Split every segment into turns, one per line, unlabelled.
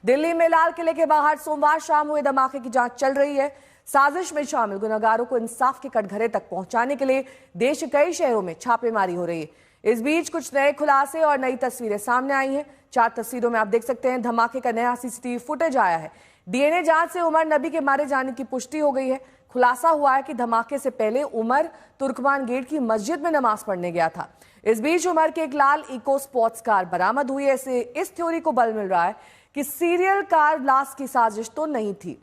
दिल्ली में लाल किले के बाहर सोमवार शाम हुए धमाके की जांच चल रही है। साजिश में शामिल गुनहगारों को इंसाफ के कटघरे तक पहुंचाने के लिए देश के कई शहरों में छापेमारी हो रही है। इस बीच कुछ नए खुलासे और नई तस्वीरें सामने आई हैं। 4 तस्वीरों में आप देख सकते हैं धमाके का नया सीसीटीवी फुटेज आया है। डीएनए जांच से उमर नबी के मारे जाने की पुष्टि हो गई है। खुलासा हुआ है कि धमाके से पहले उमर तुर्कमान गेट की मस्जिद में नमाज पढ़ने गया था। इस बीच उमर की एक लाल इको स्पोर्ट्स कार बरामद हुई है। इस थ्योरी को बल मिल रहा है कि सीरियल कार ब्लास्ट की साजिश तो नहीं थी।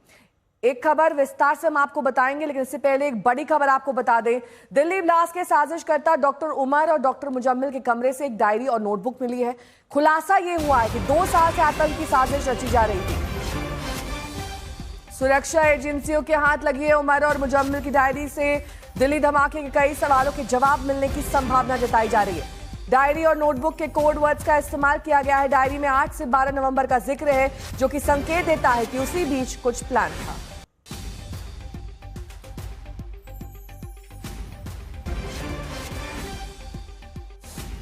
एक खबर विस्तार से हम आपको बताएंगे, लेकिन इससे पहले एक बड़ी खबर आपको बता दें। दिल्ली ब्लास्ट के साजिशकर्ता डॉक्टर उमर और डॉक्टर मुजम्मिल के कमरे से एक डायरी और नोटबुक मिली है। खुलासा यह हुआ है कि 2 साल से आतंक की साजिश रची जा रही थी। सुरक्षा एजेंसियों के हाथ लगी है उमर और मुजम्मिल की डायरी से दिल्ली धमाके के कई सवालों के जवाब मिलने की संभावना जताई जा रही है। डायरी और नोटबुक के कोड वर्ड्स का इस्तेमाल किया गया है। डायरी में 8 से 12 नवंबर का जिक्र है, जो कि संकेत देता है कि उसी बीच कुछ प्लान था।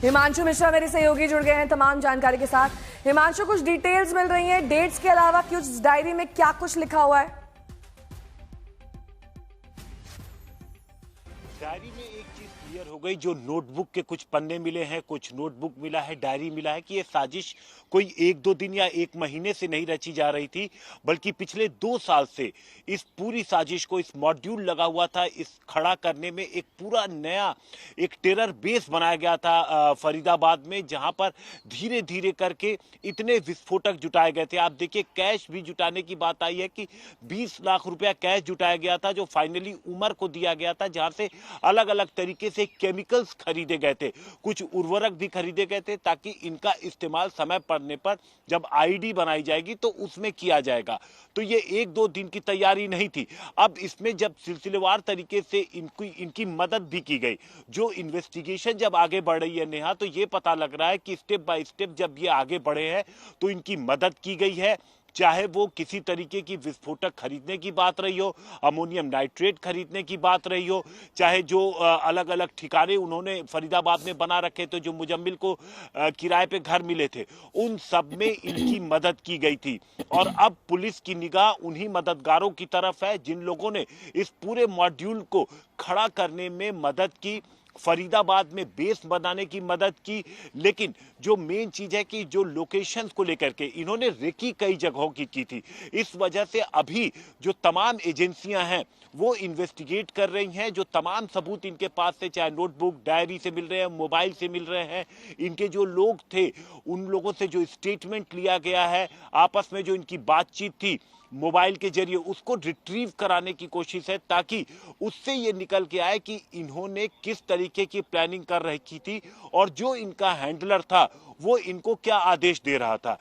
हिमांशु मिश्रा मेरे सहयोगी जुड़ गए हैं तमाम जानकारी के साथ। हिमांशु, कुछ डिटेल्स मिल रही हैं डेट्स के अलावा कि उस डायरी में क्या कुछ लिखा हुआ है?
डायरी में एक चीज क्लियर हो गई, जो नोटबुक के कुछ पन्ने मिले हैं, कुछ नोटबुक मिला है, डायरी मिला है कि ये साजिश कोई 1-2 दिन या 1 महीने से नहीं रची जा रही थी, बल्कि पिछले 2 साल से इस पूरी साजिश को, इस मॉड्यूल लगा हुआ था, इस खड़ा करने में एक पूरा नया एक टेरर बेस बनाया गया था फरीदाबाद में, जहां पर धीरे धीरे करके इतने विस्फोटक जुटाए गए थे। आप देखिए, कैश भी जुटाने की बात आई है कि 20 लाख रुपया कैश जुटाया गया था, जो फाइनली उमर को दिया गया था, जहां से अलग अलग तरीके से केमिकल्स खरीदे गए थे, कुछ उर्वरक भी खरीदे गए थे, ताकि इनका इस्तेमाल समय पड़ने पर जब आईडी बनाई जाएगी तो उसमें किया जाएगा। तो ये 1-2 दिन की तैयारी नहीं थी। अब इसमें जब सिलसिलेवार तरीके से इनकी मदद भी की गई, जो इन्वेस्टिगेशन जब आगे बढ़ रही है नेहा, तो ये पता लग रहा है कि स्टेप बाय स्टेप जब ये आगे बढ़े हैं तो इनकी मदद की गई है। चाहे वो किसी तरीके की विस्फोटक खरीदने की बात रही हो, अमोनियम नाइट्रेट खरीदने की बात रही हो, चाहे जो अलग अलग ठिकाने उन्होंने फरीदाबाद में बना रखे थे, जो मुजम्मिल को किराए पे घर मिले थे, उन सब में इनकी मदद की गई थी। और अब पुलिस की निगाह उन्हीं मददगारों की तरफ है जिन लोगों ने इस पूरे मॉड्यूल को खड़ा करने में मदद की, फरीदाबाद में बेस बनाने की मदद की। लेकिन जो मेन चीज है कि जो लोकेशंस को लेकर के इन्होंने रेकी कई जगहों की थी, इस वजह से अभी जो तमाम एजेंसियां हैं वो इन्वेस्टिगेट कर रही हैं। जो तमाम सबूत इनके पास से, चाहे नोटबुक, डायरी से मिल रहे हैं, मोबाइल से मिल रहे हैं, इनके जो लोग थे उन लोगों से जो स्टेटमेंट लिया गया है, आपस में जो इनकी बातचीत थी मोबाइल के जरिए, उसको रिट्रीव कराने की कोशिश है, ताकि उससे ये निकल के आए कि इन्होंने किस तरीके की प्लानिंग कर रखी थी और जो इनका हैंडलर था वो इनको क्या आदेश दे रहा था।